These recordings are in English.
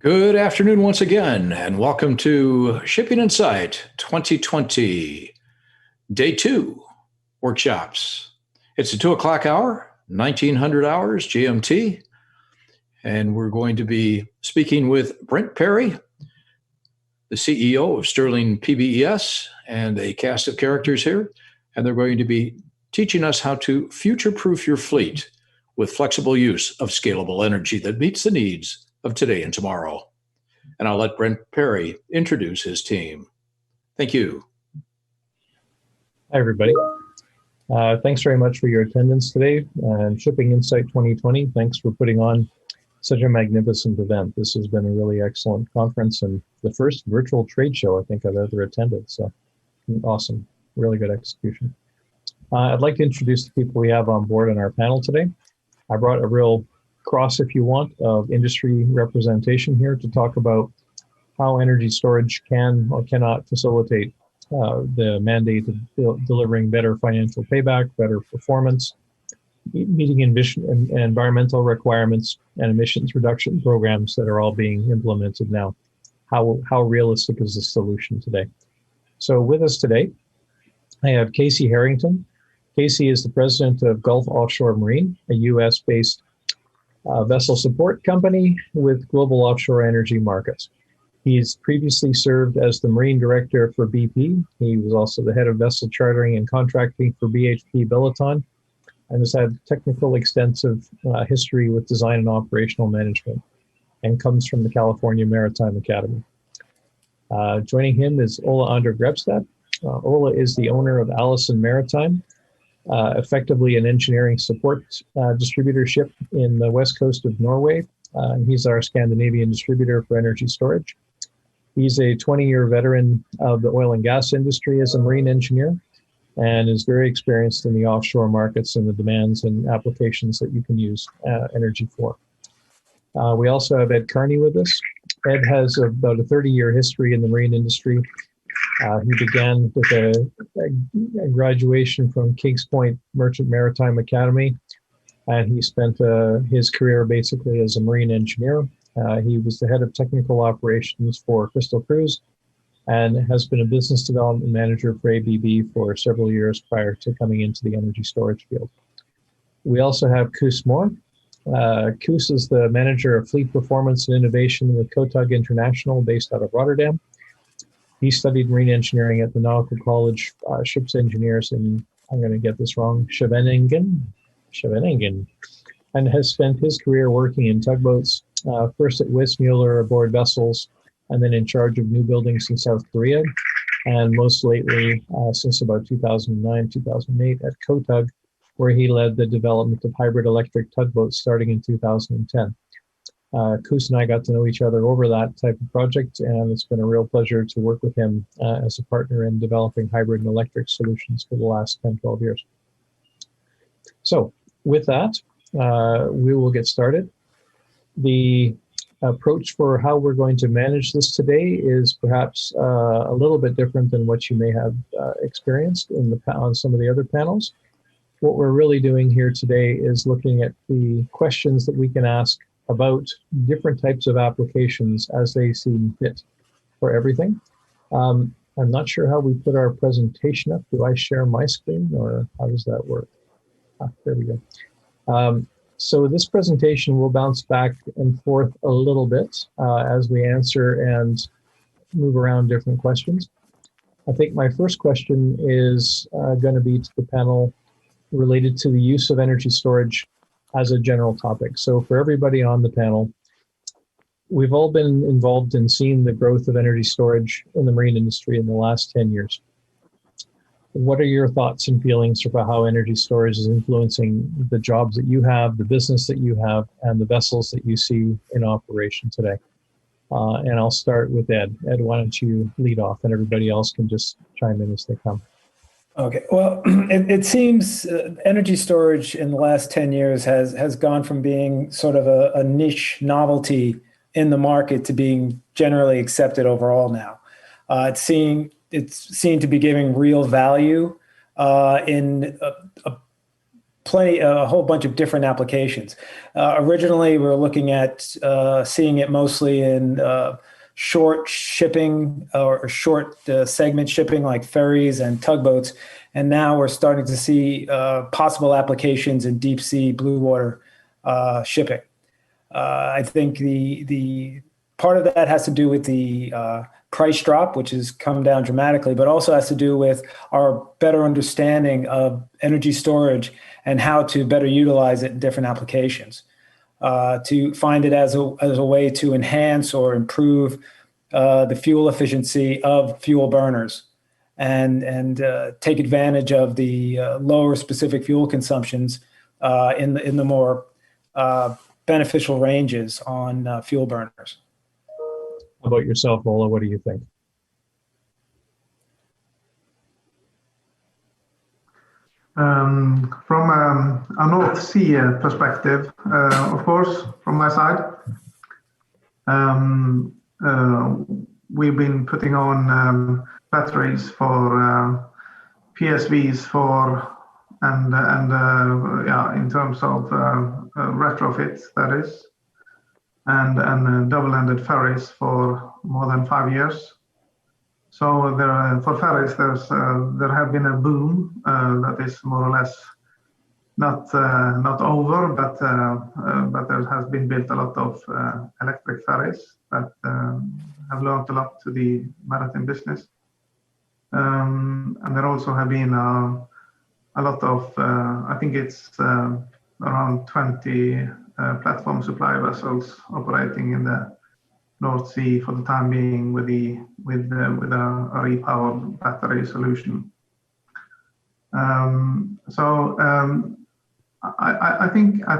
Good afternoon once again, and welcome to Shipping Insight 2020, Day 2 workshops. It's a 2 o'clock hour, 1900 hours GMT, and we're going to be speaking with Brent Perry, the CEO of Sterling PBES, and a cast of characters here, and they're going to be teaching us how to future-proof your fleet with flexible use of scalable energy that meets the needs of today and tomorrow. And I'll let Brent Perry introduce his team. Thank you. Hi, everybody. Thanks very much for your attendance today. Shipping Insight 2020, thanks for putting on such a magnificent event. This has been a really excellent conference and the first virtual trade show I think I've ever attended. So awesome, really good execution. I'd like to introduce the people we have on board on our panel today. I brought a real cross, if you want, of industry representation here to talk about how energy storage can or cannot facilitate the mandate of delivering better financial payback, better performance, meeting environmental requirements, and emissions reduction programs that are all being implemented now. How realistic is the solution today? So with us today, I have Casey Harrington. Casey is the president of Gulf Offshore Marine, a US-based vessel support company with global offshore energy markets. He's previously served as the Marine Director for BP. He was also the head of vessel chartering and contracting for BHP Billiton, and has had technical extensive history with design and operational management, and comes from the California Maritime Academy. Joining him is Ola Andergrebstad. Ola is the owner of Allison Maritime, effectively an engineering support distributorship in the west coast of Norway. And he's our Scandinavian distributor for energy storage. He's a 20-year veteran of the oil and gas industry as a marine engineer, and is very experienced in the offshore markets and the demands and applications that you can use energy for. We also have Ed Carney with us. Ed has about a 30-year history in the marine industry. He began with a graduation from Kings Point Merchant Maritime Academy, and he spent his career basically as a marine engineer. He was the head of technical operations for Crystal Cruise, and has been a business development manager for ABB for several years prior to coming into the energy storage field. We also have Koos Moore. Koos is the manager of fleet performance and innovation with Kotug International, based out of Rotterdam. He studied marine engineering at the Nautical College Ships Engineers in, I'm going to get this wrong, Scheveningen, and has spent his career working in tugboats, first at Westmuller aboard vessels, and then in charge of new buildings in South Korea, and most lately, since about 2009, 2008, at Kotug, where he led the development of hybrid electric tugboats starting in 2010. Koos and I got to know each other over that type of project, and it's been a real pleasure to work with him as a partner in developing hybrid and electric solutions for the last 10, 12 years. So with that, we will get started. The approach for how we're going to manage this today is perhaps a little bit different than what you may have experienced on some of the other panels. What we're really doing here today is looking at the questions that we can ask about different types of applications as they seem fit for everything. I'm not sure how we put our presentation up. Do I share my screen, or how does that work? There we go. So this presentation will bounce back and forth a little bit as we answer and move around different questions. I think my first question is going to be to the panel related to the use of energy storage as a general topic. So for everybody on the panel, we've all been involved in seeing the growth of energy storage in the marine industry in the last 10 years. What are your thoughts and feelings about how energy storage is influencing the jobs that you have, the business that you have, and the vessels that you see in operation today? And I'll start with Ed. Ed, why don't you lead off, and everybody else can just chime in as they come. Okay, well, it seems energy storage in the last 10 years has gone from being sort of a niche novelty in the market to being generally accepted overall now. It's seen to be giving real value in a whole bunch of different applications. Originally, we were looking at seeing it mostly in short shipping or short segment shipping like ferries and tugboats. And now we're starting to see possible applications in deep sea, blue water shipping. I think the part of that has to do with the price drop, which has come down dramatically, but also has to do with our better understanding of energy storage and how to better utilize it in different applications. To find it as a way to enhance or improve the fuel efficiency of fuel burners and take advantage of the lower specific fuel consumptions in the more beneficial ranges on fuel burners. How about yourself, Ola? What do you think? From a North Sea perspective, of course, from my side, we've been putting on batteries for PSVs in terms of retrofits, that is, and double-ended ferries for more than 5 years. So for ferries, there have been a boom that is more or less not over, but there has been built a lot of electric ferries that have learned a lot to the maritime business, and there also have been a lot of I think it's around 20 platform supply vessels operating in the North Sea for the time being with a repowered battery solution. I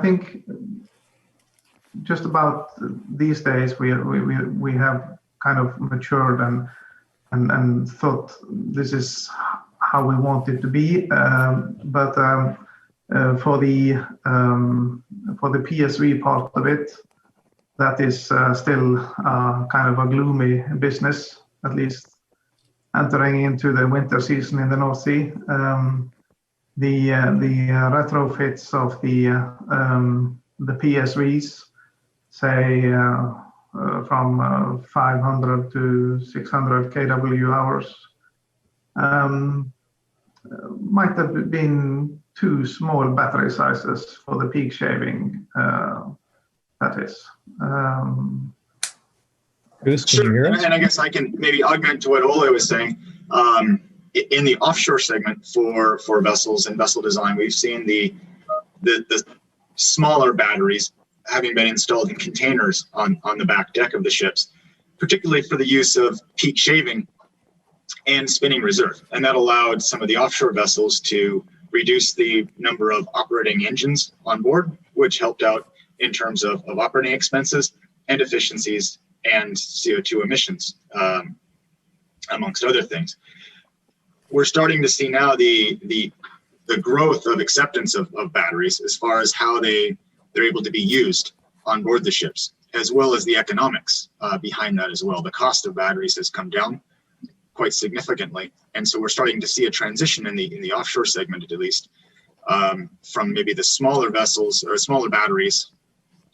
think just about these days we have kind of matured and thought this is how we want it to be, but for the PSV part of it, that is still kind of a gloomy business, at least entering into the winter season in the North Sea. The retrofits of the PSVs, say from 500 to 600 kW hours, might have been too small battery sizes for the peak shaving. That is. Sure, and I guess I can maybe augment to what Ole was saying. In the offshore segment for vessels and vessel design, we've seen the smaller batteries having been installed in containers on the back deck of the ships, particularly for the use of peak shaving and spinning reserve. And that allowed some of the offshore vessels to reduce the number of operating engines on board, which helped out in terms of operating expenses and efficiencies and CO2 emissions, amongst other things. We're starting to see now the growth of acceptance of batteries as far as how they're able to be used on board the ships, as well as the economics behind that as well. The cost of batteries has come down quite significantly, and so we're starting to see a transition in the offshore segment, at least, from maybe the smaller vessels or smaller batteries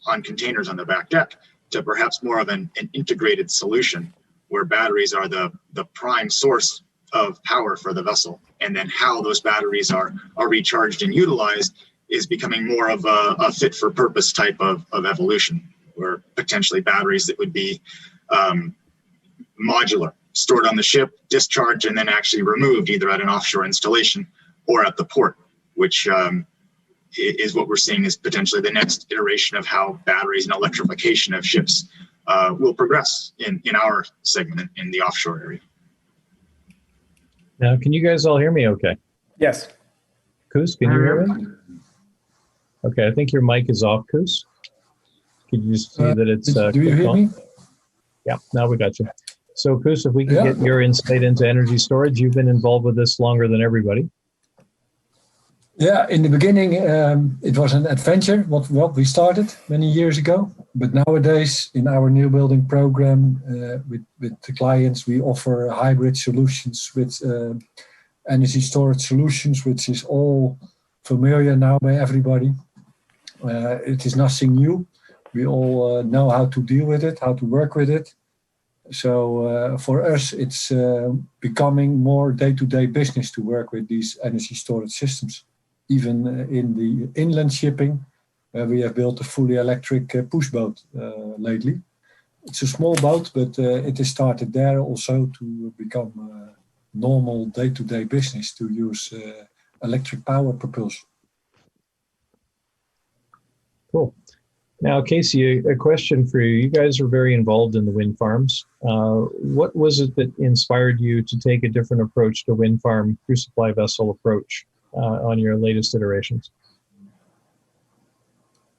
on containers on the back deck to perhaps more of an integrated solution where batteries are the prime source of power for the vessel, and then how those batteries are recharged and utilized is becoming more of a fit for purpose type of evolution, where potentially batteries that would be modular, stored on the ship, discharged, and then actually removed either at an offshore installation or at the port, which is what we're seeing is potentially the next iteration of how batteries and electrification of ships will progress in our segment in the offshore area. Now, can you guys all hear me okay? Yes. Koos, can you hear me? Okay, I think your mic is off, Koos. Can you just see that it's do you hear me? Yeah, now we got you. So, Koos, if we can get your insight into energy storage, you've been involved with this longer than everybody. Yeah, in the beginning, it was an adventure, what we started many years ago. But nowadays, in our new building program with the clients, we offer hybrid solutions with energy storage solutions, which is all familiar now by everybody. It is nothing new. We all know how to deal with it, how to work with it. So for us, it's becoming more day-to-day business to work with these energy storage systems. Even in the inland shipping, we have built a fully electric push boat lately. It's a small boat, but it has started there also to become normal day-to-day business to use electric power propulsion. Cool. Now, Casey, a question for you. You guys are very involved in the wind farms. What was it that inspired you to take a different approach to wind farm crew supply vessel approach on your latest iterations?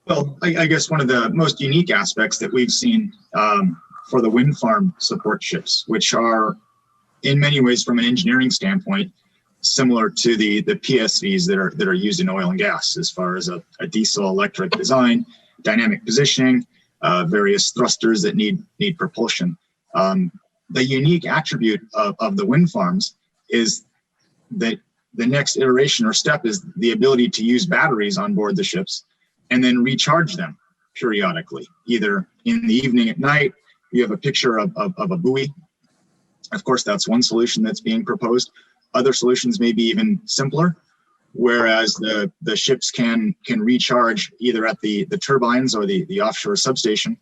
Well, I guess one of the most unique aspects that we've seen for the wind farm support ships, which are in many ways from an engineering standpoint, similar to the PSVs that are used in oil and gas, as far as a diesel electric design, dynamic positioning, various thrusters that need propulsion. The unique attribute of the wind farms is that the next iteration or step is the ability to use batteries on board the ships and then recharge them periodically, either in the evening at night. You have a picture of a buoy. Of course, that's one solution that's being proposed. Other solutions may be even simpler, whereas the ships can recharge either at the turbines or the offshore substation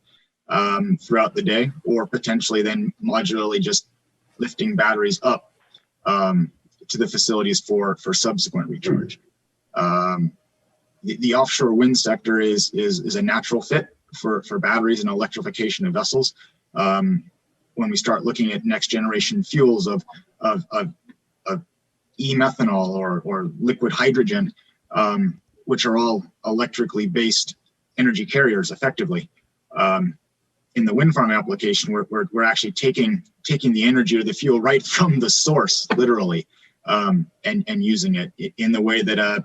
throughout the day, or potentially then modularly just lifting batteries up to the facilities for subsequent recharge. The offshore wind sector is a natural fit for batteries and electrification of vessels. When we start looking at next generation fuels of e-methanol or liquid hydrogen, which are all electrically based energy carriers effectively. In the wind farm application, we're actually taking the energy or the fuel right from the source, literally, and using it in the way that a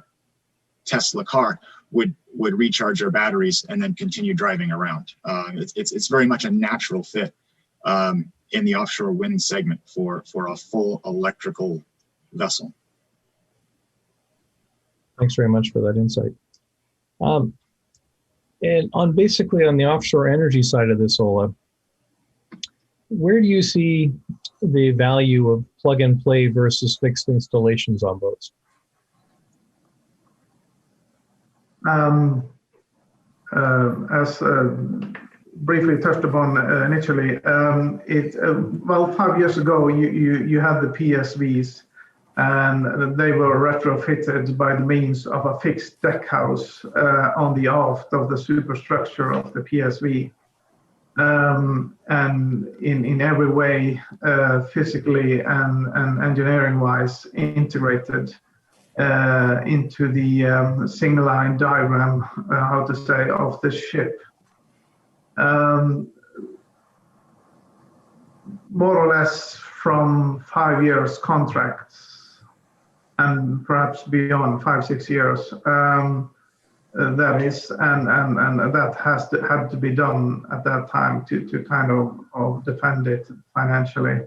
Tesla car would recharge their batteries and then continue driving around. It's very much a natural fit in the offshore wind segment for a full electrical vessel. Thanks very much for that insight. And on the offshore energy side of this, Ola, where do you see the value of plug and play versus fixed installations on boats? As briefly touched upon initially, 5 years ago, you had the PSVs, and they were retrofitted by the means of a fixed deck house on the aft of the superstructure of the PSV, and in every way, physically and engineering-wise, integrated into the single line diagram, of the ship. More or less from 5 years contracts, and perhaps beyond 5-6 years, that is, and that had to be done at that time to kind of defend it financially.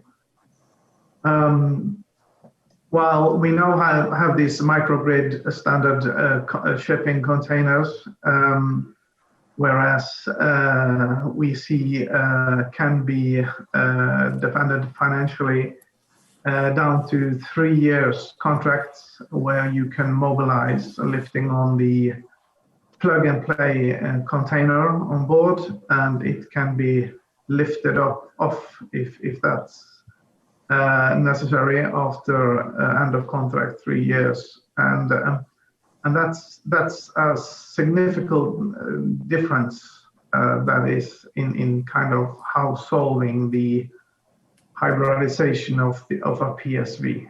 While we now have these microgrid standard shipping containers, whereas we see can be defended financially down to 3 years contracts, where you can mobilize lifting on the plug and play container on board, and it can be lifted off if that's necessary after end of contract 3 years, and that's a significant difference that is in kind of how solving the hybridization of a PSV.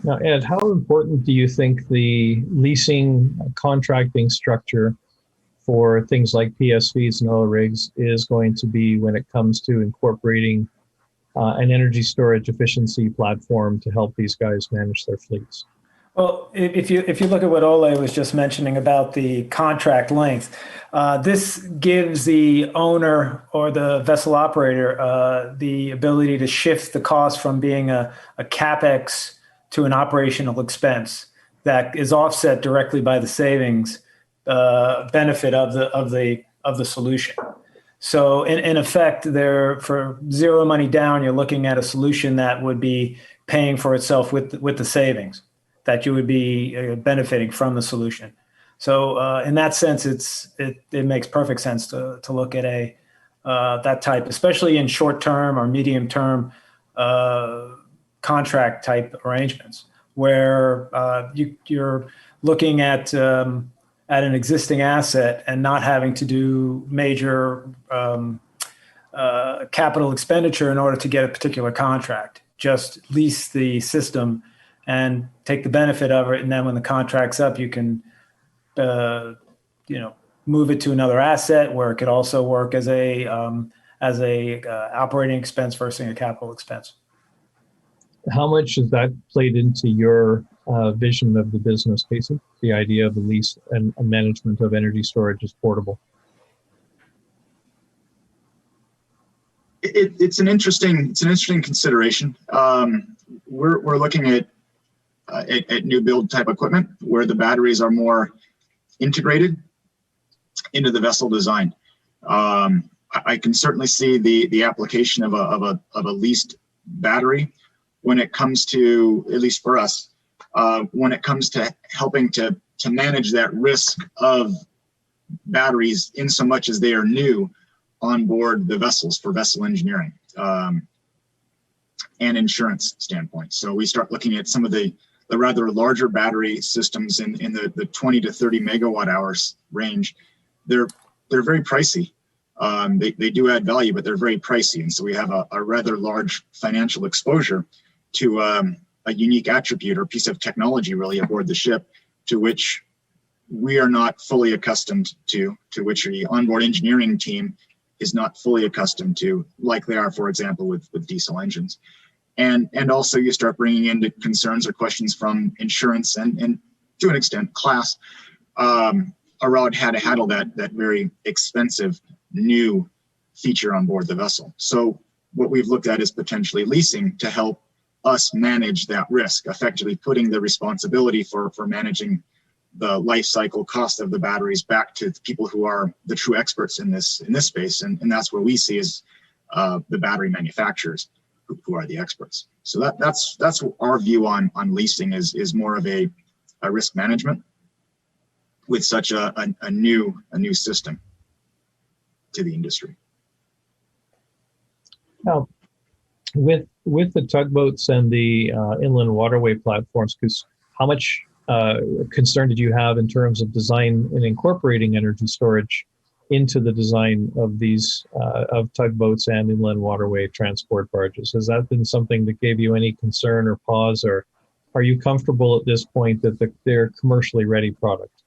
Now, Ed, how important do you think the leasing contracting structure for things like PSVs and oil rigs is going to be when it comes to incorporating an energy storage efficiency platform to help these guys manage their fleets? Well, if you look at what Ole was just mentioning about the contract length, this gives the owner or the vessel operator the ability to shift the cost from being a CapEx to an operational expense that is offset directly by the savings benefit of the solution. So in effect, for zero money down, you're looking at a solution that would be paying for itself with the savings, that you would be benefiting from the solution. So in that sense, it makes perfect sense to look at that type, especially in short term or medium term contract type arrangements, where you're looking at an existing asset and not having to do major capital expenditure in order to get a particular contract. Just lease the system and take the benefit of it, and then when the contract's up, you can move it to another asset where it could also work as a operating expense versus a capital expense. How much has that played into your vision of the business, Casey? The idea of the lease and management of energy storage as portable. It's an interesting consideration. We're looking at new build type equipment where the batteries are more integrated into the vessel design. I can certainly see the application of a leased battery when it comes to, at least for us, when it comes to helping to manage that risk of batteries in so much as they are new on board the vessels for vessel engineering and insurance standpoint. So we start looking at some of the rather larger battery systems in the 20 to 30 megawatt hours range. They're very pricey. They do add value, but they're very pricey. And so we have a rather large financial exposure to a unique attribute or piece of technology really aboard the ship, to which we are not fully accustomed to which the onboard engineering team is not fully accustomed to, like they are, for example, with diesel engines. And also you start bringing into concerns or questions from insurance and to an extent class around how to handle that very expensive new feature on board the vessel. So what we've looked at is potentially leasing to help us manage that risk, effectively putting the responsibility for managing the life cycle cost of the batteries back to the people who are the true experts in this space. And that's where we see is the battery manufacturers who are the experts. So that's our view on leasing is more of a risk management with such a new system to the industry. Now, with the tugboats and the inland waterway platforms, because how much concern did you have in terms of design and incorporating energy storage into the design of these of tugboats and inland waterway transport barges? Has that been something that gave you any concern or pause, or are you comfortable at this point that they're commercially ready product?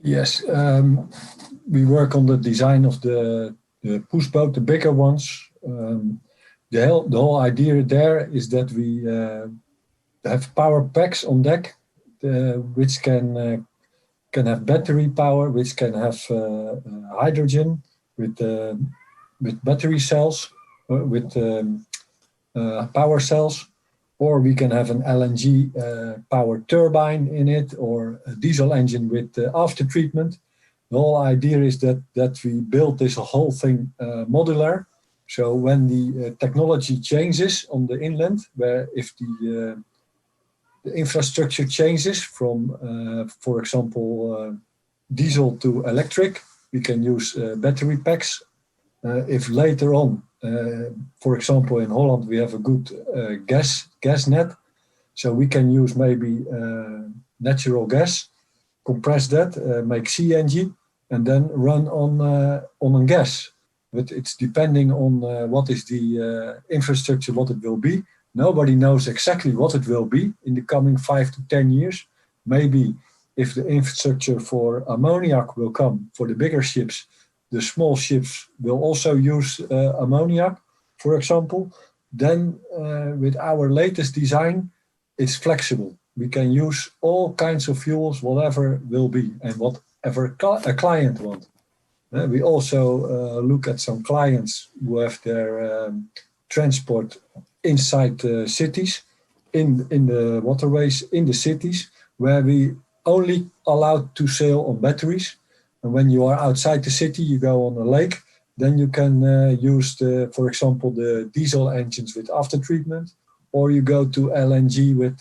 Yes, we work on the design of the push boat, the bigger ones. The whole idea there is that we have power packs on deck, which can have battery power, which can have hydrogen with battery cells, with power cells, or we can have an LNG power turbine in it, or a diesel engine with after treatment. The whole idea is that we build this whole thing modular. So when the technology changes on the inland, where if the infrastructure changes from, for example, diesel to electric, we can use battery packs. If later on, for example, in Holland, we have a good gas net, so we can use maybe natural gas, compress that, make CNG, and then run on gas. But it's depending on what is the infrastructure, what it will be. Nobody knows exactly what it will be in the coming 5 to 10 years. Maybe if the infrastructure for ammoniac will come for the bigger ships, the small ships will also use ammoniac, for example. Then with our latest design, it's flexible. We can use all kinds of fuels, whatever will be, and whatever a client wants. We also look at some clients who have their transport inside cities, in the waterways in the cities where we only allowed to sail on batteries. And when you are outside the city, you go on a lake, then you can use, for example, the diesel engines with after treatment, or you go to LNG with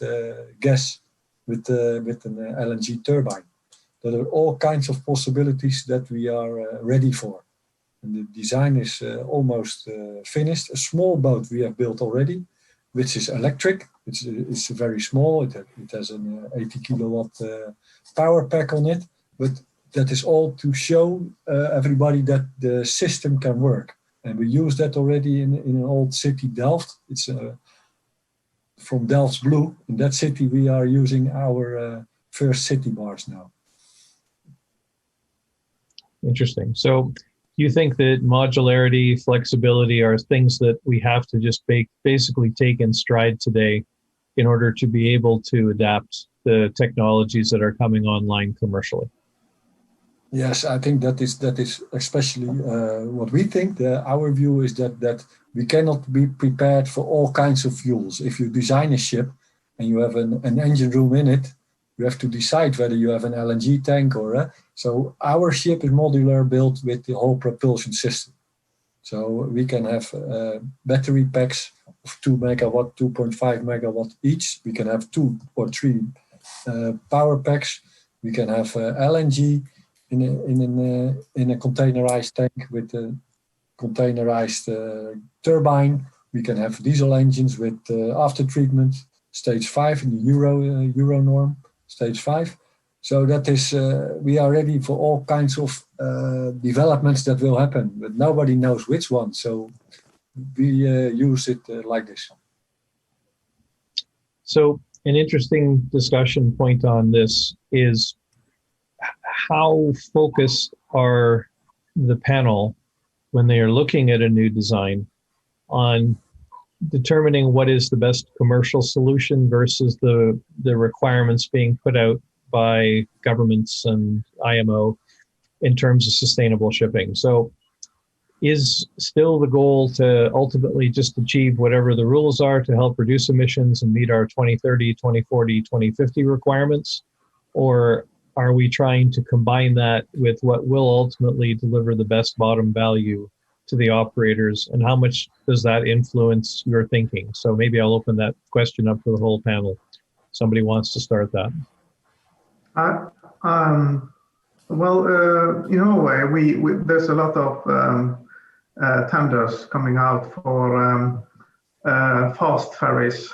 gas with an LNG turbine. There are all kinds of possibilities that we are ready for. And the design is almost finished. A small boat we have built already, which is electric. It's very small. It has an 80 kilowatt power pack on it. But that is all to show everybody that the system can work. And we use that already in an old city, Delft. It's from Delft's Blue. In that city, we are using our first city bars now. Interesting. So you think that modularity, flexibility are things that we have to just basically take in stride today in order to be able to adapt the technologies that are coming online commercially? Yes, I think that is especially what we think. Our view is that we cannot be prepared for all kinds of fuels. If you design a ship and you have an engine room in it, you have to decide whether you have an LNG tank or so our ship is modular, built with the whole propulsion system. So we can have battery packs of 2 megawatt, 2.5 megawatt each. We can have 2 or 3 power packs. We can have LNG in a containerized tank with a containerized turbine. We can have diesel engines with after treatment, stage 5 in the Euro norm, stage 5. So that is, we are ready for all kinds of developments that will happen, but nobody knows which one. So we use it like this. So an interesting discussion point on this is how focused are the panel when they are looking at a new design on determining what is the best commercial solution versus the requirements being put out by governments and IMO in terms of sustainable shipping. So is still the goal to ultimately just achieve whatever the rules are to help reduce emissions and meet our 2030, 2040, 2050 requirements? Or are we trying to combine that with what will ultimately deliver the best bottom value to the operators? And how much does that influence your thinking? So maybe I'll open that question up for the whole panel. Somebody wants to start that. Well, in a way, we there's a lot of tenders coming out for fast ferries,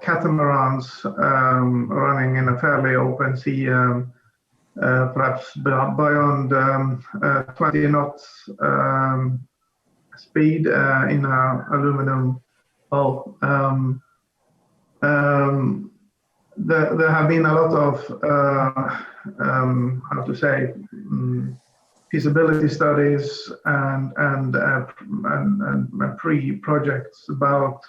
catamarans running in a fairly open sea, perhaps beyond 20 knots speed in an aluminum hull. There have been a lot of feasibility studies and pre-projects about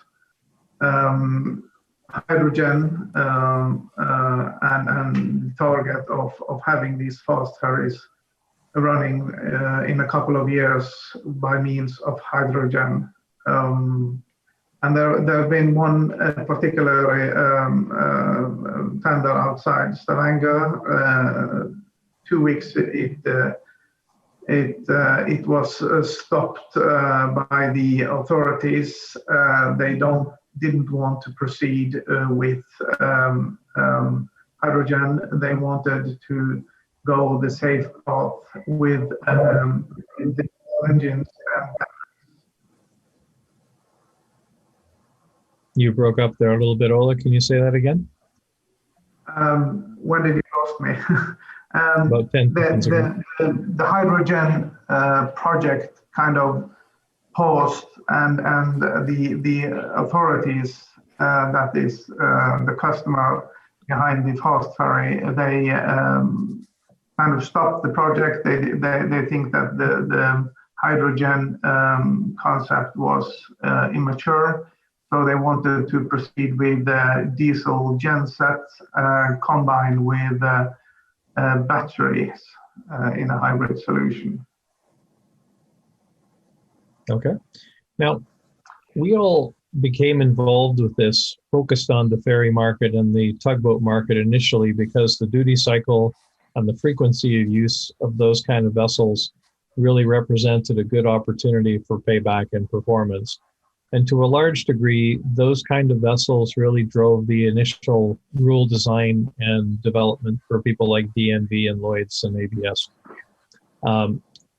hydrogen and target of having these fast ferries running in a couple of years by means of hydrogen. And there have been one particular tender outside Stavanger. 2 weeks it was stopped by the authorities. They didn't want to proceed with hydrogen. They wanted to go the safe path with the engines. You broke up there a little bit, Ola. Can you say that again? When did you lost me? About 10 seconds ago. The hydrogen project kind of paused, and the authorities, that is the customer behind the fast ferry, they kind of stopped the project. They think that the hydrogen concept was immature. So they wanted to proceed with diesel gensets combined with batteries in a hybrid solution. Okay. Now, we all became involved with this focused on the ferry market and the tugboat market initially because the duty cycle and the frequency of use of those kind of vessels really represented a good opportunity for payback and performance. And to a large degree, those kind of vessels really drove the initial rule design and development for people like DNV and Lloyd's and ABS.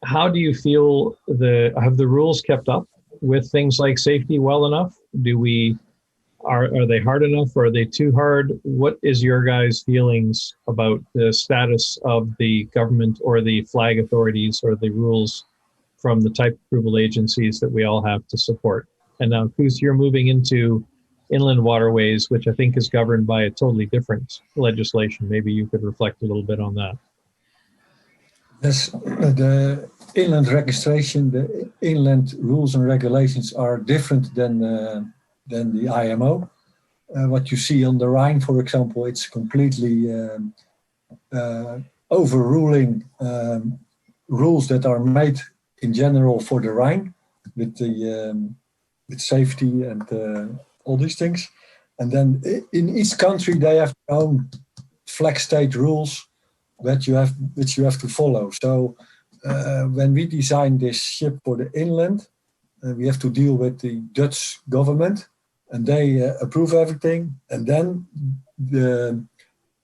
How do you feel have the rules kept up with things like safety well enough? Are they hard enough or are they too hard? What is your guys' feelings about the status of the government or the flag authorities or the rules from the type approval agencies that we all have to support? And now, Koos, you're moving into inland waterways, which I think is governed by a totally different legislation. Maybe you could reflect a little bit on that. Yes, the inland registration, the inland rules and regulations are different than the IMO. What you see on the Rhine, for example, it's completely overruling rules that are made in general for the Rhine with safety and all these things. And then in each country, they have their own flag state rules which you have to follow. So when we designed this ship for the inland, we have to deal with the Dutch government, and they approve everything. And then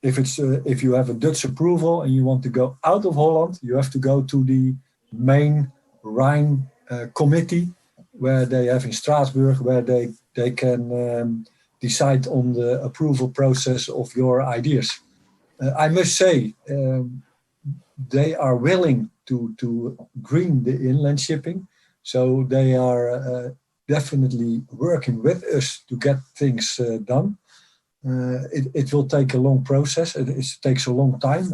if you have a Dutch approval and you want to go out of Holland, you have to go to the main Rhine committee, where they have in Strasbourg, where they can decide on the approval process of your ideas. I must say, they are willing to green the inland shipping. So they are definitely working with us to get things done. It will take a long process. It takes a long time,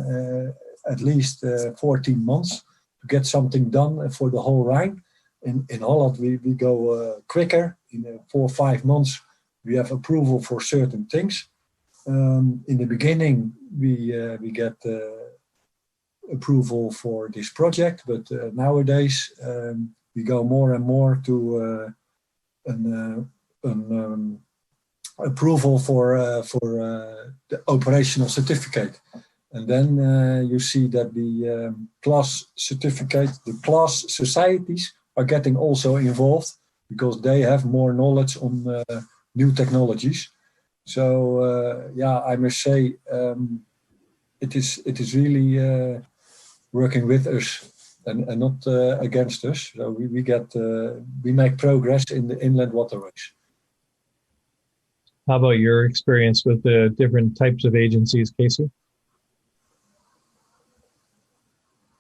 at least 14 months to get something done for the whole Rhine. In Holland, we go quicker. In 4 or 5 months, we have approval for certain things. In the beginning, we get approval for this project, but nowadays we go more and more to an approval for the operational certificate. And then you see that the class certificate, the class societies are getting also involved because they have more knowledge on new technologies. So I must say it is really working with us and not against us. So we make progress in the inland waterways. How about your experience with the different types of agencies, Casey?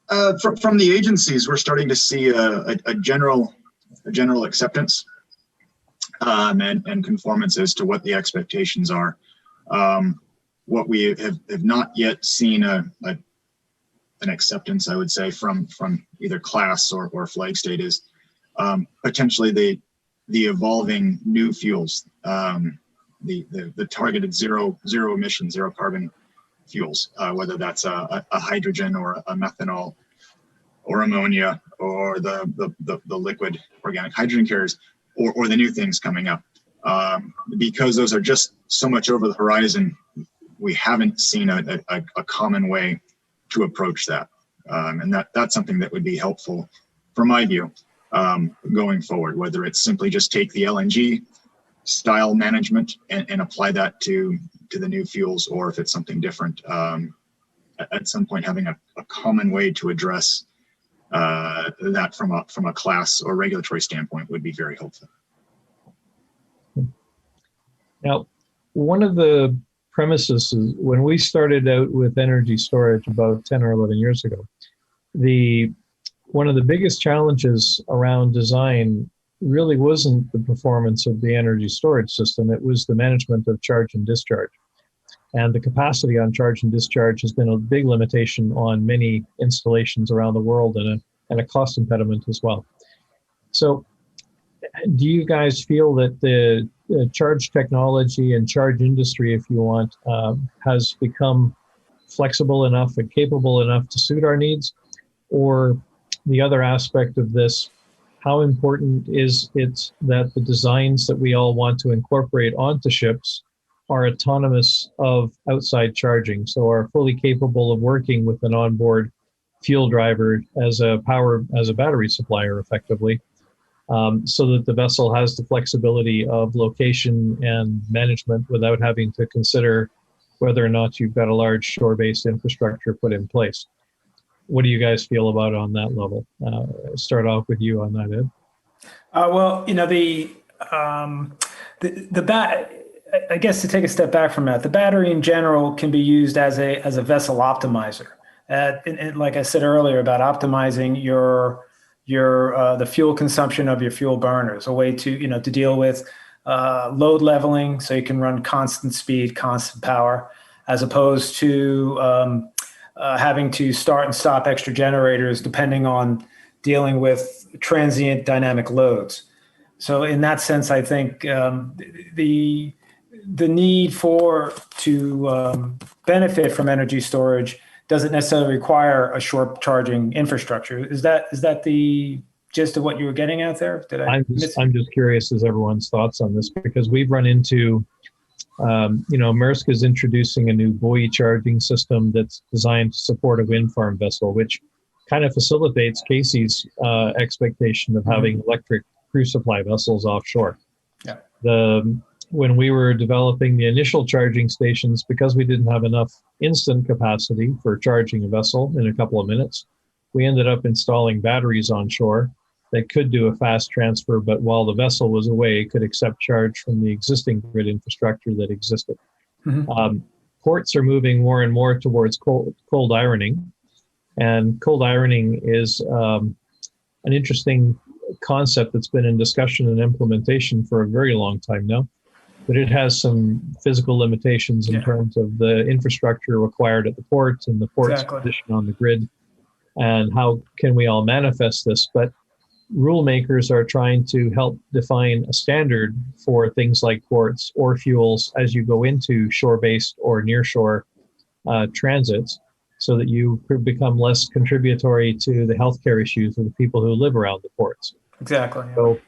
From the agencies, we're starting to see a general acceptance and conformance as to what the expectations are. What we have not yet seen an acceptance, I would say, from either class or flag state is potentially the evolving new fuels, the targeted zero emission, zero carbon fuels, whether that's a hydrogen or a methanol or ammonia or the liquid organic hydrogen carriers or the new things coming up. Because those are just so much over the horizon, we haven't seen a common way to approach that. And that's something that would be helpful from my view going forward, whether it's simply just take the LNG style management and apply that to the new fuels, or if it's something different, at some point having a common way to address that from a class or regulatory standpoint would be very helpful. Now, one of the premises is when we started out with energy storage about 10 or 11 years ago, one of the biggest challenges around design really wasn't the performance of the energy storage system. It was the management of charge and discharge. And the capacity on charge and discharge has been a big limitation on many installations around the world and a cost impediment as well. So do you guys feel that the charge technology and charge industry, if you want, has become flexible enough and capable enough to suit our needs? Or the other aspect of this how important is it that the designs that we all want to incorporate onto ships are autonomous of outside charging, so are fully capable of working with an onboard fuel driver as a battery supplier effectively, so that the vessel has the flexibility of location and management without having to consider whether or not you've got a large shore-based infrastructure put in place. What do you guys feel about on that level? Start off with you on that, Ed. Well, I guess to take a step back from that, the battery in general can be used as a vessel optimizer. And like I said earlier about optimizing the fuel consumption of your fuel burners, a way to deal with load leveling, so you can run constant speed, constant power, as opposed to having to start and stop extra generators depending on dealing with transient dynamic loads. So in that sense, I think the need to benefit from energy storage doesn't necessarily require a short charging infrastructure. Is that the gist of what you were getting at there? I'm just curious as everyone's thoughts on this, because we've run into Maersk is introducing a new buoy charging system that's designed to support a wind farm vessel, which kind of facilitates Casey's expectation of having electric crew supply vessels offshore. Yeah. When we were developing the initial charging stations, because we didn't have enough instant capacity for charging a vessel in a couple of minutes, we ended up installing batteries on shore that could do a fast transfer, but while the vessel was away, could accept charge from the existing grid infrastructure that existed. Mm-hmm. Ports are moving more and more towards cold ironing, and cold ironing is an interesting concept that's been in discussion and implementation for a very long time now, but it has some physical limitations in terms of the infrastructure required at the port and the port's position on the grid, and how can we all manifest this. But rule makers are trying to help define a standard for things like ports or fuels as you go into shore-based or near-shore transits, so that you become less contributory to the healthcare issues of the people who live around the ports. Exactly. Yeah. So,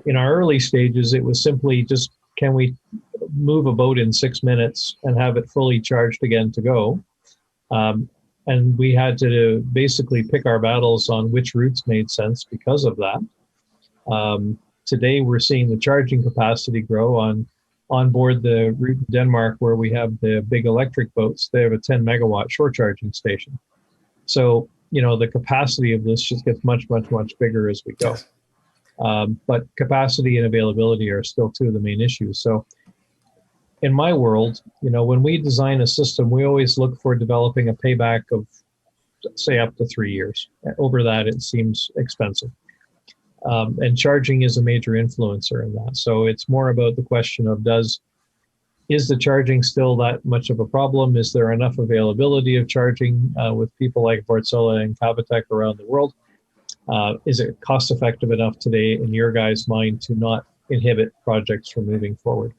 in our early stages, it was simply just, can we move a boat in 6 minutes and have it fully charged again to go? And we had to basically pick our battles on which routes made sense because of that. Today, we're seeing the charging capacity grow on board the route in Denmark, where we have the big electric boats. They have a 10 megawatt shore charging station. So, the capacity of this just gets much, much, much bigger as we go. Yes. But capacity and availability are still two of the main issues. So in my world, when we design a system, we always look for developing a payback of, say, up to 3 years. Over that, it seems expensive. And charging is a major influencer in that. So it's more about the question of, is the charging still that much of a problem? Is there enough availability of charging with people like Wärtsilä and Cavotec around the world? Is it cost effective enough today, in your guys' mind, to not inhibit projects from moving forward?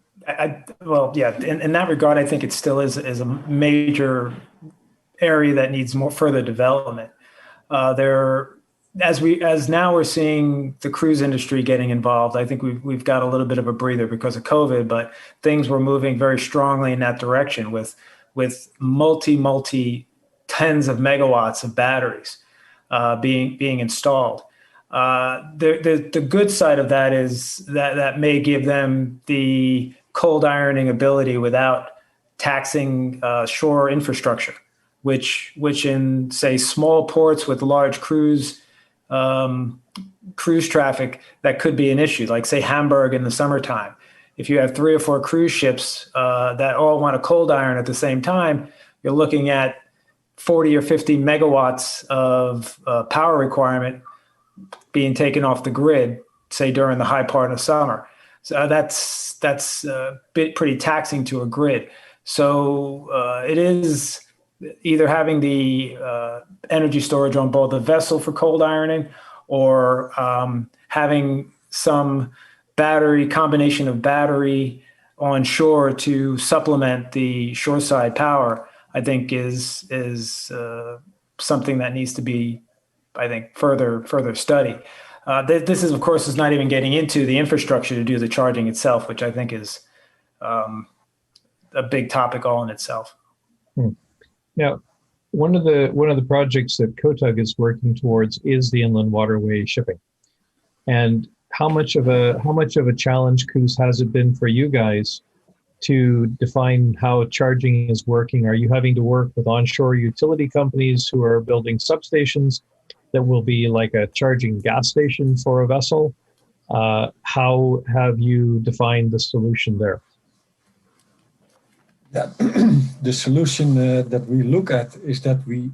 Well, yeah. In that regard, I think it still is a major area that needs more further development. As now we're seeing the cruise industry getting involved, I think we've got a little bit of a breather because of COVID, but things were moving very strongly in that direction with multi tens of megawatts of batteries being installed. The good side of that is that may give them the cold ironing ability without taxing shore infrastructure, which in, say, small ports with large cruise traffic, that could be an issue. Like, say, Hamburg in the summertime, if you have 3 or 4 cruise ships that all want to cold iron at the same time, you're looking at 40 or 50 megawatts of power requirement being taken off the grid, say, during the high part of summer. So that's pretty taxing to a grid. So it is either having the energy storage on board the vessel for cold ironing, or having some combination of battery on shore to supplement the shoreside power, I think is something that needs to be, I think, further studied. This is, of course, is not even getting into the infrastructure to do the charging itself, which I think is a big topic all in itself. Now, one of the projects that Kotug is working towards is the inland waterway shipping. And how much of a challenge, Koos, has it been for you guys to define how charging is working? Are you having to work with onshore utility companies who are building substations that will be like a charging gas station for a vessel? How have you defined the solution there? Yeah. The solution that we look at is that we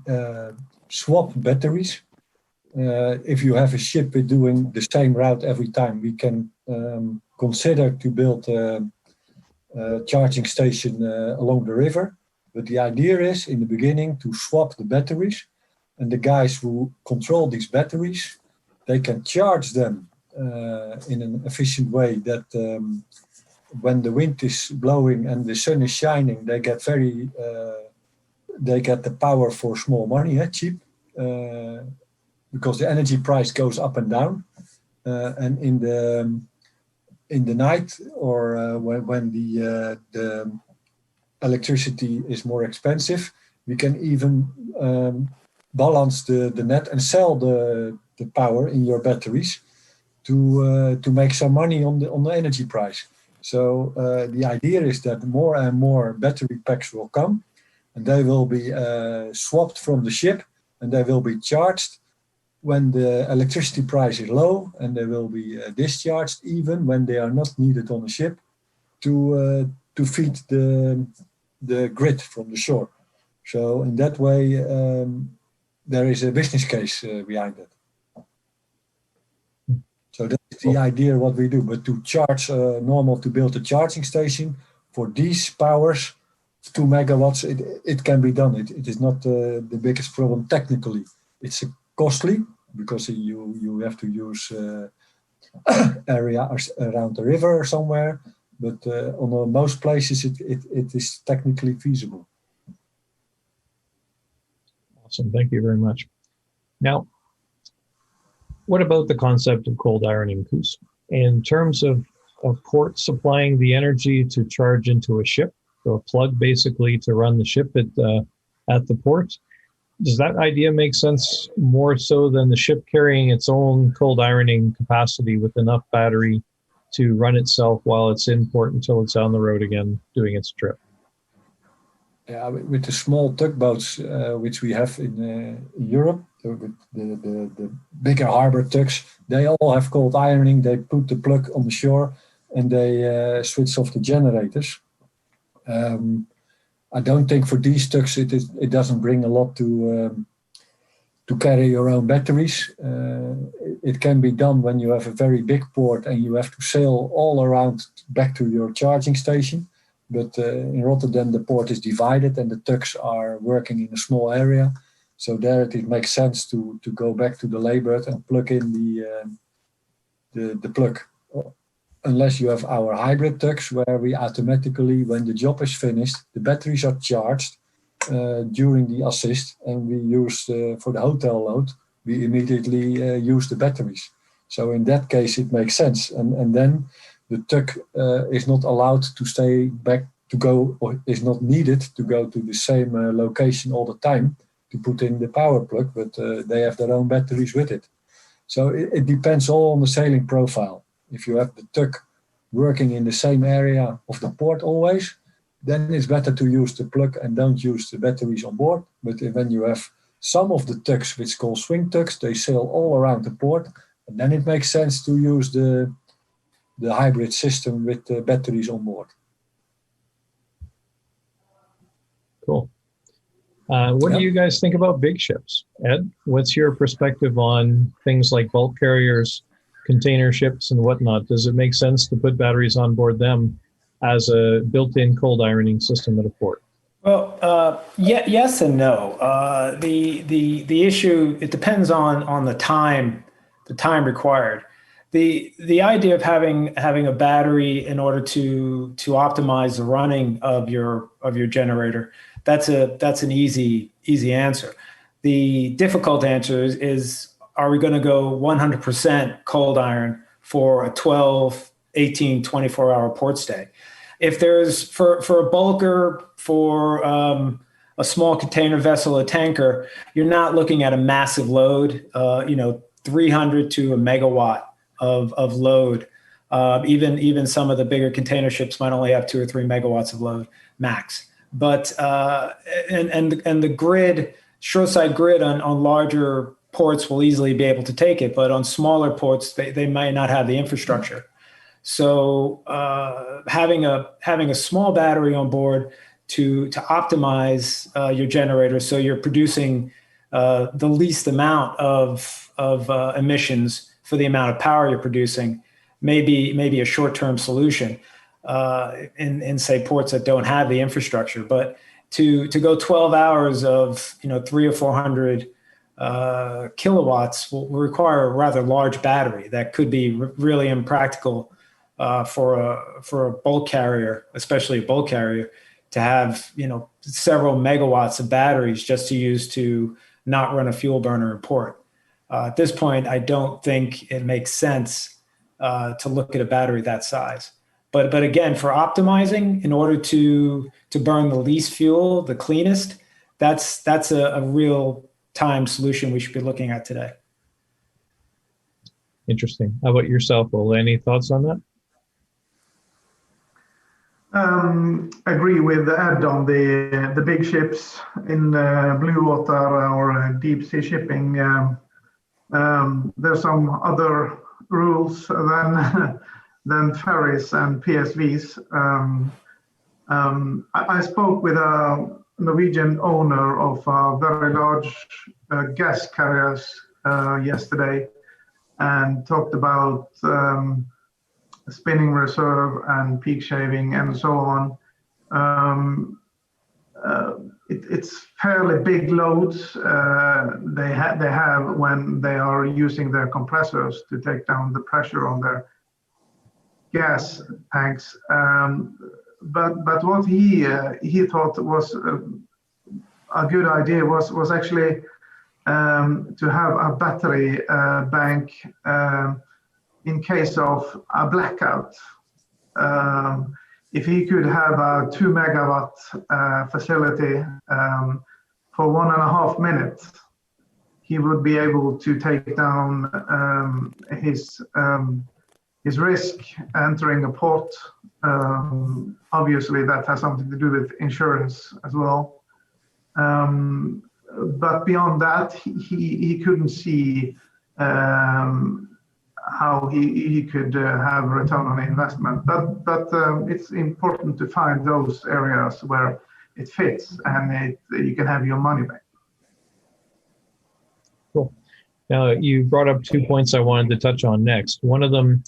swap batteries. If you have a ship with doing the same route every time, we can consider to build a charging station along the river. But the idea is, in the beginning, to swap the batteries. And the guys who control these batteries, they can charge them in an efficient way that when the wind is blowing and the sun is shining, they get the power for small money, cheap, because the energy price goes up and down. And in the night, or when the electricity is more expensive, we can even balance the net and sell the power in your batteries to make some money on the energy price. So the idea is that more and more battery packs will come, and they will be swapped from the ship, and they will be charged when the electricity price is low, and they will be discharged even when they are not needed on the ship to feed the grid from the shore. So in that way, there is a business case behind it. So that's the idea what we do. But to charge to build a charging station for these powers, 2 megawatts, it can be done. It is not the biggest problem technically. It's costly because you have to use area around the river or somewhere. But on most places, it is technically feasible. Awesome. Thank you very much. Now, what about the concept of cold ironing, Koos? In terms of port supplying the energy to charge into a ship, so a plug basically to run the ship at the port, does that idea make sense more so than the ship carrying its own cold ironing capacity with enough battery to run itself while it's in port until it's on the road again doing its trip? Yeah, with the small tugboats which we have in Europe, with the bigger harbor tugs, they all have cold ironing. They put the plug on the shore and they switch off the generators. I don't think for these tugs it doesn't bring a lot to carry your own batteries. It can be done when you have a very big port and you have to sail all around back to your charging station. But in Rotterdam, the port is divided and the tugs are working in a small area. So there it makes sense to go back to the layberth and plug in the plug. Unless you have our hybrid tugs where we automatically, when the job is finished, the batteries are charged during the assist, and we use for the hotel load, we immediately use the batteries. So in that case, it makes sense. And then the tug is not allowed to stay back to go, or is not needed to go to the same location all the time to put in the power plug, but they have their own batteries with it. So it depends all on the sailing profile. If you have the tug working in the same area of the port always, then it's better to use the plug and don't use the batteries on board. But when you have some of the tugs, which called swing tugs, they sail all around the port, and then it makes sense to use the hybrid system with the batteries on board. Cool. What do you guys think about big ships? Ed, what's your perspective on things like bulk carriers, container ships, and whatnot? Does it make sense to put batteries on board them as a built-in cold ironing system at a port? Well, yes and no. The issue, it depends on the time required. The idea of having a battery in order to optimize the running of your generator, that's an easy answer. The difficult answer is are we going to go 100% cold iron for a 12, 18, 24-hour port stay? If there's, for a bulker, for a small container vessel, a tanker, you're not looking at a massive load, 300 to a megawatt of load. Even some of the bigger container ships might only have 2 or 3 megawatts of load max. But and the grid, shoreside grid on larger ports will easily be able to take it, but on smaller ports they might not have the infrastructure. So having a small battery on board to optimize your generator so you're producing the least amount of emissions for the amount of power you're producing may be a short-term solution in say ports that don't have the infrastructure. But to go 12 hours of 300 or 400 kilowatts will require a rather large battery that could be really impractical for a bulk carrier, especially a bulk carrier, to have several megawatts of batteries just to use to not run a fuel burner in port. At this point, I don't think it makes sense to look at a battery that size. But again, for optimizing, in order to burn the least fuel, the cleanest, that's a real time solution we should be looking at today. Interesting. How about yourself, Ole? Any thoughts on that? Agree with Ed on the big ships in blue water or deep sea shipping. There's some other rules than ferries and PSVs. I spoke with a Norwegian owner of very large gas carriers yesterday and talked about spinning reserve and peak shaving and so on. It's fairly big loads they have when they are using their compressors to take down the pressure on their gas tanks. But what he thought was a good idea was actually to have a battery bank in case of a blackout. If he could have a 2 megawatt facility for 1.5 minutes, he would be able to take down his risk entering a port. Obviously, that has something to do with insurance as well. But beyond that, he couldn't see how he could have return on investment. But it's important to find those areas where it fits and you can have your money back. Cool. Now, you brought up 2 points I wanted to touch on next. One of them,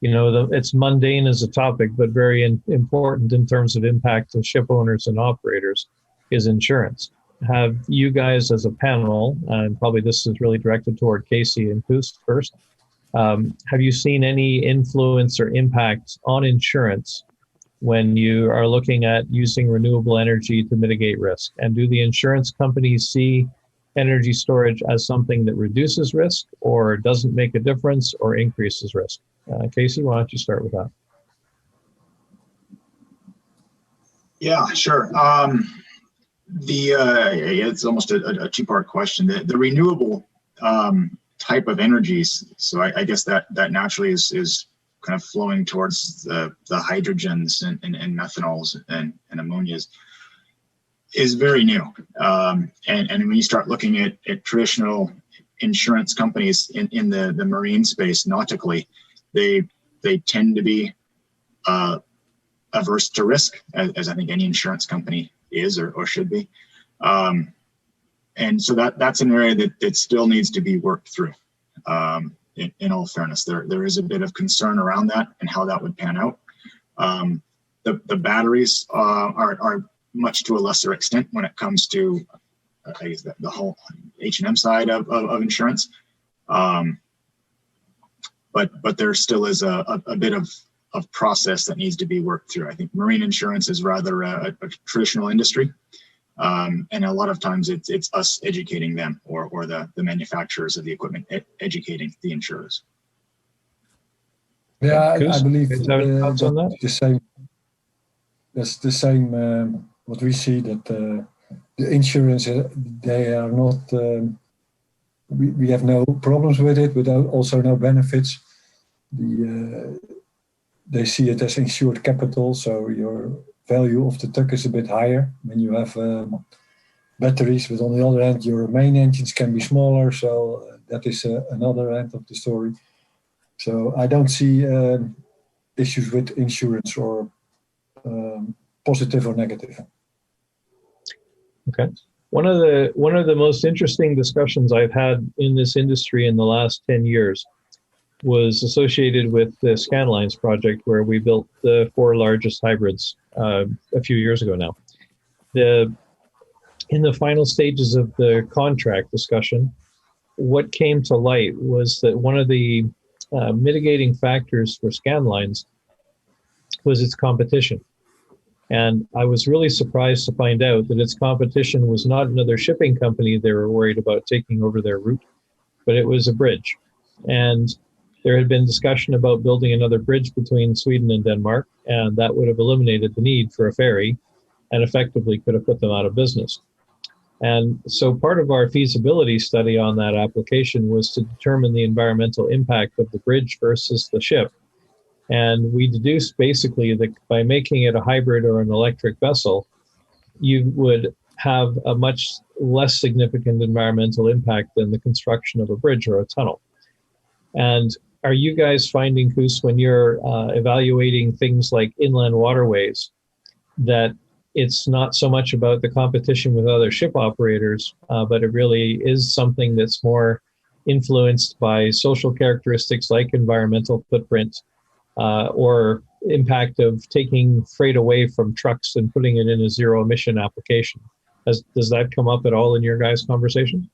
it's mundane as a topic, but very important in terms of impact to ship owners and operators, is insurance. Have you guys as a panel, and probably this is really directed toward Casey and Koos first, have you seen any influence or impact on insurance when you are looking at using renewable energy to mitigate risk? And do the insurance companies see energy storage as something that reduces risk or doesn't make a difference or increases risk? Casey, why don't you start with that? Yeah, sure. It's almost a two-part question. The renewable type of energies, so I guess that naturally is kind of flowing towards the hydrogens and methanols and ammonias, is very new. And when you start looking at traditional insurance companies in the marine space, nautically, they tend to be averse to risk, as I think any insurance company is or should be. And so that's an area that still needs to be worked through. In all fairness, there is a bit of concern around that and how that would pan out. The batteries are much to a lesser extent when it comes to I guess the whole H&M side of insurance. But there still is a bit of process that needs to be worked through. I think marine insurance is rather a traditional industry. And a lot of times it's us educating them, or the manufacturers of the equipment educating the insurers. Yeah, Koos, I believe you guys have any thoughts on that? the same. That's the same. What we see, that the insurance, they are not. We have no problems with it, but also no benefits. They see it as insured capital, so your value of the truck is a bit higher when you have batteries. But on the other hand, your main engines can be smaller, so that is another end of the story. So I don't see issues with insurance, or positive or negative. Okay. One of the most interesting discussions I've had in this industry in the last 10 years was associated with the Scanlines project, where we built the 4 largest hybrids a few years ago now. In the final stages of the contract discussion, what came to light was that one of the mitigating factors for Scanlines was its competition. And I was really surprised to find out that its competition was not another shipping company they were worried about taking over their route, but it was a bridge. And there had been discussion about building another bridge between Sweden and Denmark, and that would have eliminated the need for a ferry and effectively could have put them out of business. And so part of our feasibility study on that application was to determine the environmental impact of the bridge versus the ship. And we deduced basically that by making it a hybrid or an electric vessel, you would have a much less significant environmental impact than the construction of a bridge or a tunnel. And are you guys finding, Koos, when you're evaluating things like inland waterways, that it's not so much about the competition with other ship operators, but it really is something that's more influenced by social characteristics like environmental footprint, or impact of taking freight away from trucks and putting it in a zero emission application? Does that come up at all in your guys' conversation?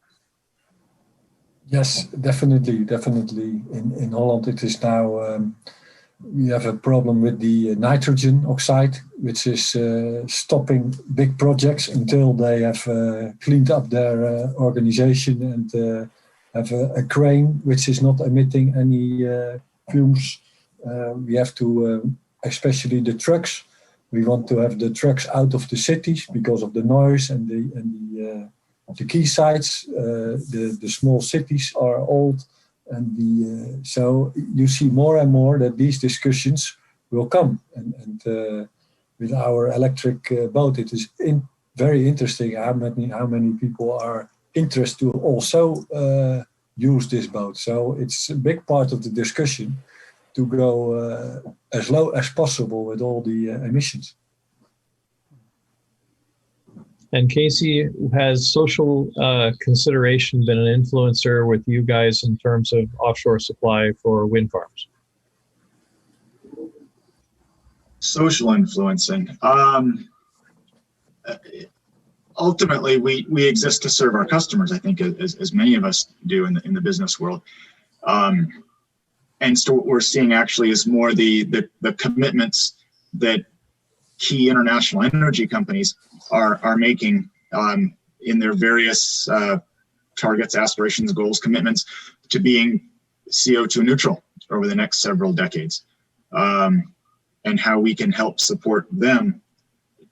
Yes, definitely. In Holland, it is now, we have a problem with the nitrogen oxide, which is stopping big projects until they have cleaned up their organization and have a crane which is not emitting any fumes. We have to, especially the trucks, we want to have the trucks out of the cities because of the noise and the quaysides. The small cities are old, and so you see more and more that these discussions will come. And with our electric boat, it is very interesting how many people are interested to also use this boat. So it's a big part of the discussion to go as low as possible with all the emissions. And Casey, has social consideration been an influencer with you guys in terms of offshore supply for wind farms? Social influencing. Ultimately, we exist to serve our customers, I think, as many of us do in the business world. And so what we're seeing actually is more the commitments that key international energy companies are making in their various targets, aspirations, goals, commitments to being CO2 neutral over the next several decades, and how we can help support them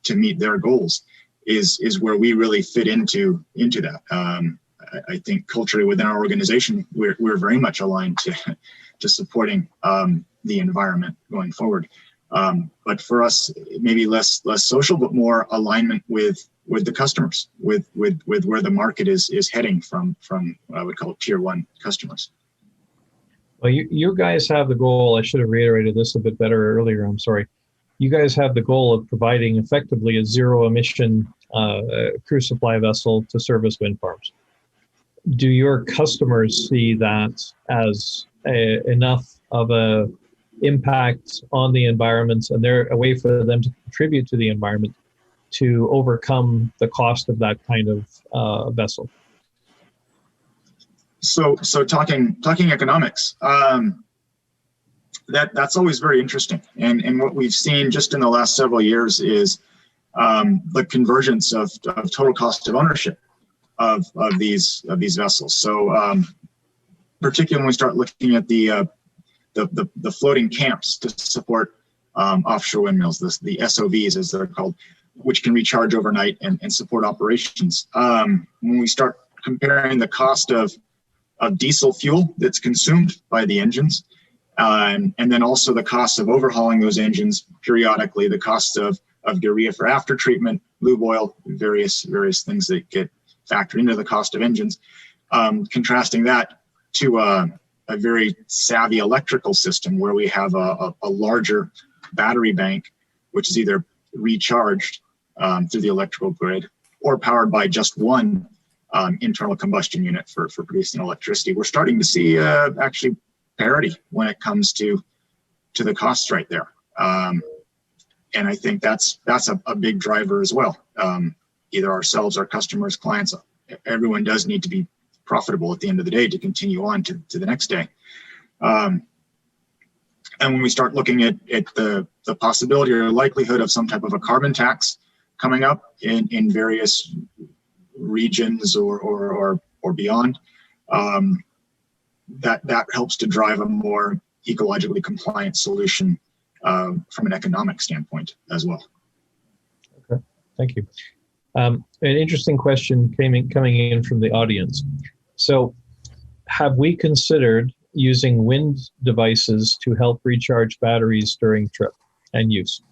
to meet their goals is where we really fit into that. I think culturally within our organization, we're very much aligned to supporting the environment going forward. But for us, maybe less social, but more alignment with the customers, with where the market is heading from what I would call tier 1 customers. Well, you guys have the goal. I should have reiterated this a bit better earlier. I'm sorry. You guys have the goal of providing effectively a zero emission cruise supply vessel to service wind farms. Do your customers see that as enough of a impact on the environment, and they're a way for them to contribute to the environment to overcome the cost of that kind of vessel? So talking economics, that's always very interesting. And what we've seen just in the last several years is the convergence of total cost of ownership of these vessels. So particularly when we start looking at the floating camps to support offshore windmills, the SOVs as they're called, which can recharge overnight and support operations. When we start comparing the cost of diesel fuel that's consumed by the engines, and then also the cost of overhauling those engines periodically, the cost of urea for after treatment, lube oil, various things that get factored into the cost of engines, contrasting that to a very savvy electrical system where we have a larger battery bank, which is either recharged through the electrical grid or powered by just one internal combustion unit for producing electricity. We're starting to see actually parity when it comes to the costs right there. And I think that's a big driver as well. Either ourselves, our customers, clients, everyone does need to be profitable at the end of the day to continue on to the next day. And when we start looking at the possibility or likelihood of some type of a carbon tax coming up in various regions or beyond, that helps to drive a more ecologically compliant solution from an economic standpoint as well. Okay, thank you. An interesting question coming in from the audience. So, have we considered using wind devices to help recharge batteries during trip and use?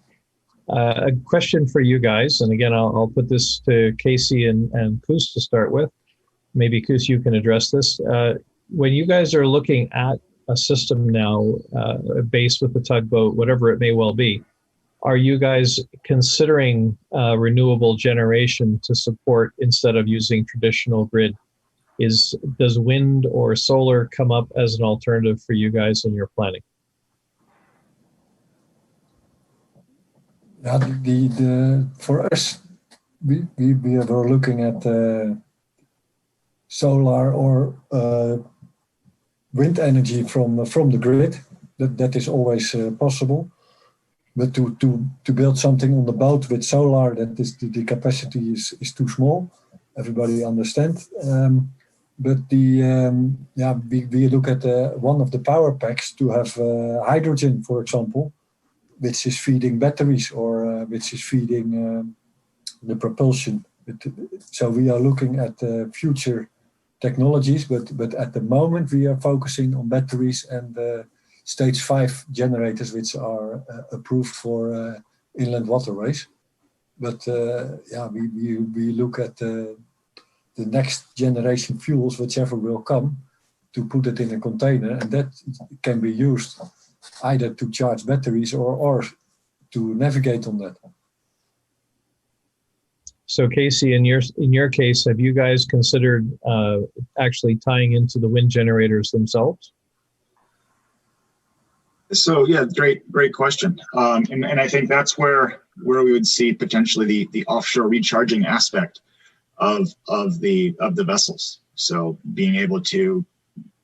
A question for you guys, and again, I'll put this to Casey and Koos to start with. Maybe Koos, you can address this. When you guys are looking at a system now, based with the tugboat, whatever it may well be, are you guys considering renewable generation to support instead of using traditional grid? Does wind or solar come up as an alternative for you guys in your planning? Yeah, for us, we were looking at solar or wind energy from the grid. That is always possible. But to build something on the boat with solar, that is the capacity is too small. Everybody understands. But we look at one of the power packs to have hydrogen, for example, which is feeding batteries or which is feeding the propulsion. So we are looking at future technologies, but at the moment we are focusing on batteries and stage 5 generators, which are approved for inland waterways. But we look at the next generation fuels, whichever will come, to put it in a container, and that can be used either to charge batteries or to navigate on that. So Casey, in your case, have you guys considered actually tying into the wind generators themselves? So yeah, great question. And I think that's where we would see potentially the offshore recharging aspect of the vessels. So being able to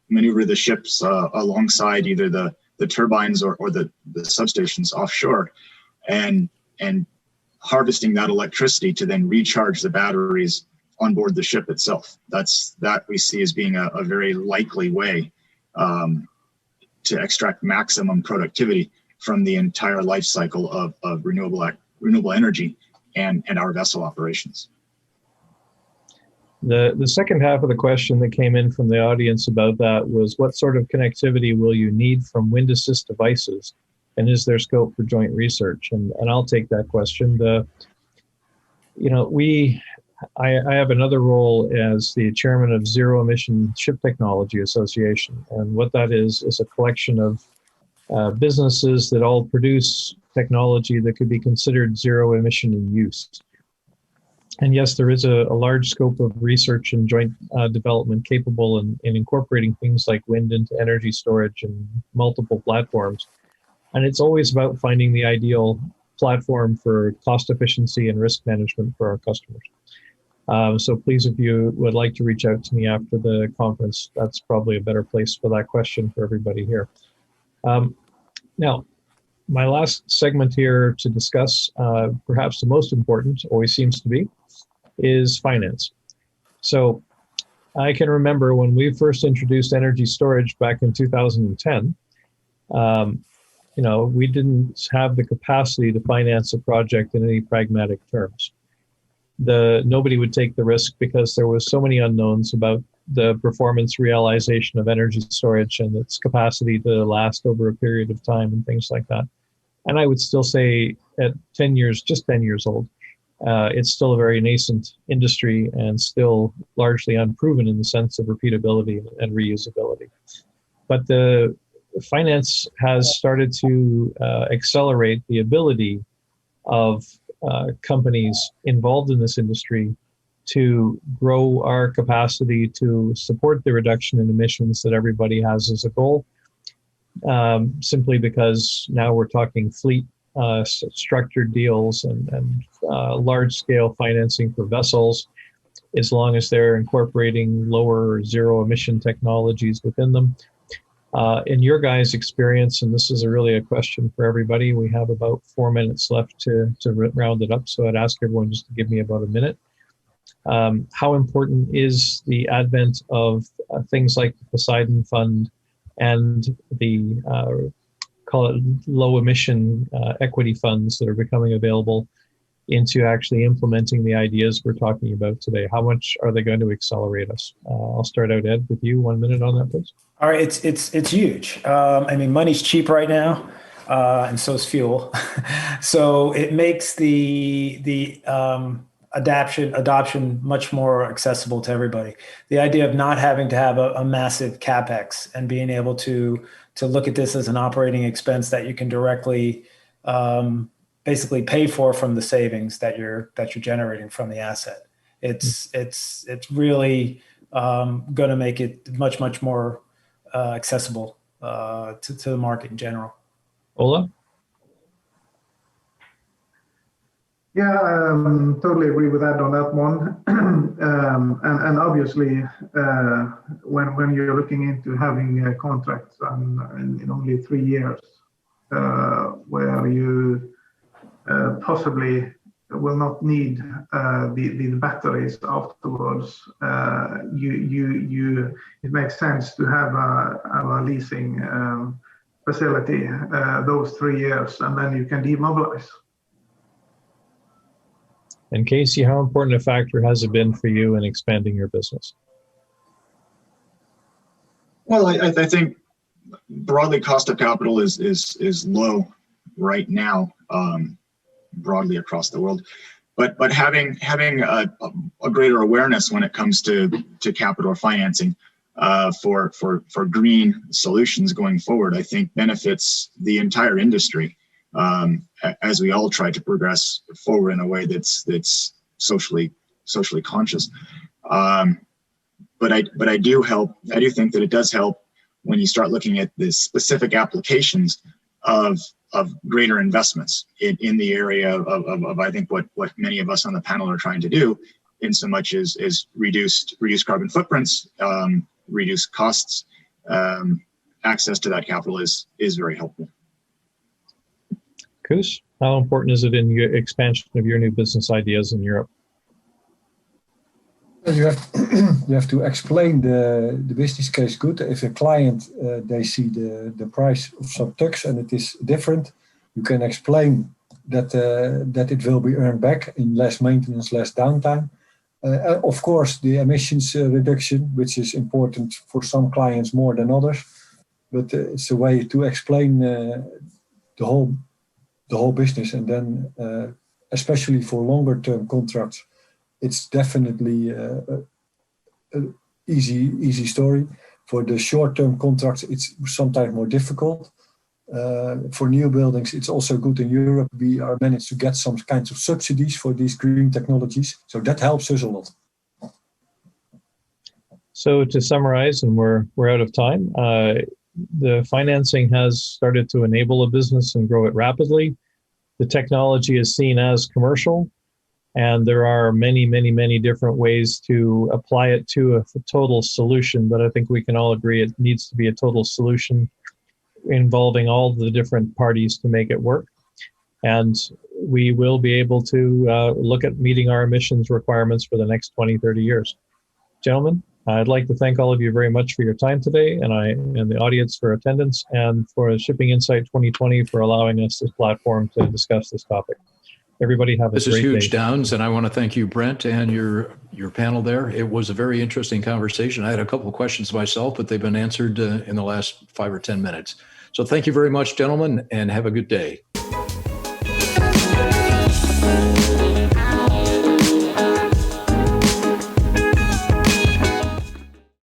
maneuver the ships alongside either the turbines or the substations offshore, and harvesting that electricity to then recharge the batteries on board the ship itself. That we see as being a very likely way to extract maximum productivity from the entire life cycle of renewable energy and our vessel operations. The second half of the question that came in from the audience about that was, what sort of connectivity will you need from wind assist devices, and is there scope for joint research? And I'll take that question. I have another role as the chairman of Zero Emission Ship Technology Association, and what that is a collection of businesses that all produce technology that could be considered zero emission in use. And yes, there is a large scope of research and joint development capable in incorporating things like wind into energy storage and multiple platforms. And it's always about finding the ideal platform for cost efficiency and risk management for our customers. So please, if you would like to reach out to me after the conference, that's probably a better place for that question for everybody here. Now, my last segment here to discuss, perhaps the most important, always seems to be, is finance. So I can remember when we first introduced energy storage back in 2010, we didn't have the capacity to finance a project in any pragmatic terms. Nobody would take the risk because there was so many unknowns about the performance realization of energy storage and its capacity to last over a period of time and things like that. And I would still say at 10 years, just 10 years old, it's still a very nascent industry and still largely unproven in the sense of repeatability and reusability. But the finance has started to accelerate the ability of companies involved in this industry to grow our capacity to support the reduction in emissions that everybody has as a goal, simply because now we're talking fleet structured deals and large-scale financing for vessels, as long as they're incorporating lower or zero emission technologies within them. In your guys' experience, and this is really a question for everybody, we have about 4 minutes left to round it up, so I'd ask everyone just to give me about a minute. How important is the advent of things like the Poseidon Fund and the call it low emission equity funds that are becoming available into actually implementing the ideas we're talking about today? How much are they going to accelerate us? I'll start out, Ed, with you. 1 minute on that, please. All right, it's huge. I mean, money's cheap right now, and so is fuel. So it makes the adoption much more accessible to everybody. The idea of not having to have a massive capex and being able to look at this as an operating expense that you can directly basically pay for from the savings that you're generating from the asset. It's really going to make it much more accessible to the market in general. Ola? Yeah, totally agree with that on that one. And obviously, when you're looking into having contracts in only 3 years, where you possibly will not need the batteries afterwards, it makes sense to have a leasing facility those 3 years, and then you can demobilize. And Casey, how important a factor has it been for you in expanding your business? Well, I think broadly cost of capital is low right now, broadly across the world. But having a greater awareness when it comes to capital financing for green solutions going forward, I think benefits the entire industry. As we all try to progress forward in a way that's socially conscious, but I do think that it does help when you start looking at the specific applications of greater investments in the area of I think what many of us on the panel are trying to do, in so much as reduce carbon footprints, reduce costs. Access to that capital is very helpful. Koos, how important is it in your expansion of your new business ideas in Europe? You have to explain the business case good. If a client, they see the price of some tugs and it is different, you can explain that it will be earned back in less maintenance, less downtime. Of course, the emissions reduction, which is important for some clients more than others, but it's a way to explain the whole business. And then, especially for longer term contracts, it's definitely an easy story. For the short term contracts, it's sometimes more difficult. For new buildings, it's also good in Europe. We are managed to get some kinds of subsidies for these green technologies. So that helps us a lot. So to summarize, and we're out of time, the financing has started to enable a business and grow it rapidly. The technology is seen as commercial, and there are many different ways to apply it to a total solution. But I think we can all agree it needs to be a total solution involving all the different parties to make it work. And we will be able to look at meeting our emissions requirements for the next 20, 30 years. Gentlemen, I'd like to thank all of you very much for your time today, and the audience for attendance, and for Shipping Insight 2020 for allowing us this platform to discuss this topic. Everybody have a great day. This is huge, Downs, and I want to thank you, Brent, and your panel there. It was a very interesting conversation. I had a couple of questions myself, but they've been answered in the last 5 or 10 minutes. So thank you very much, gentlemen, and have a good day.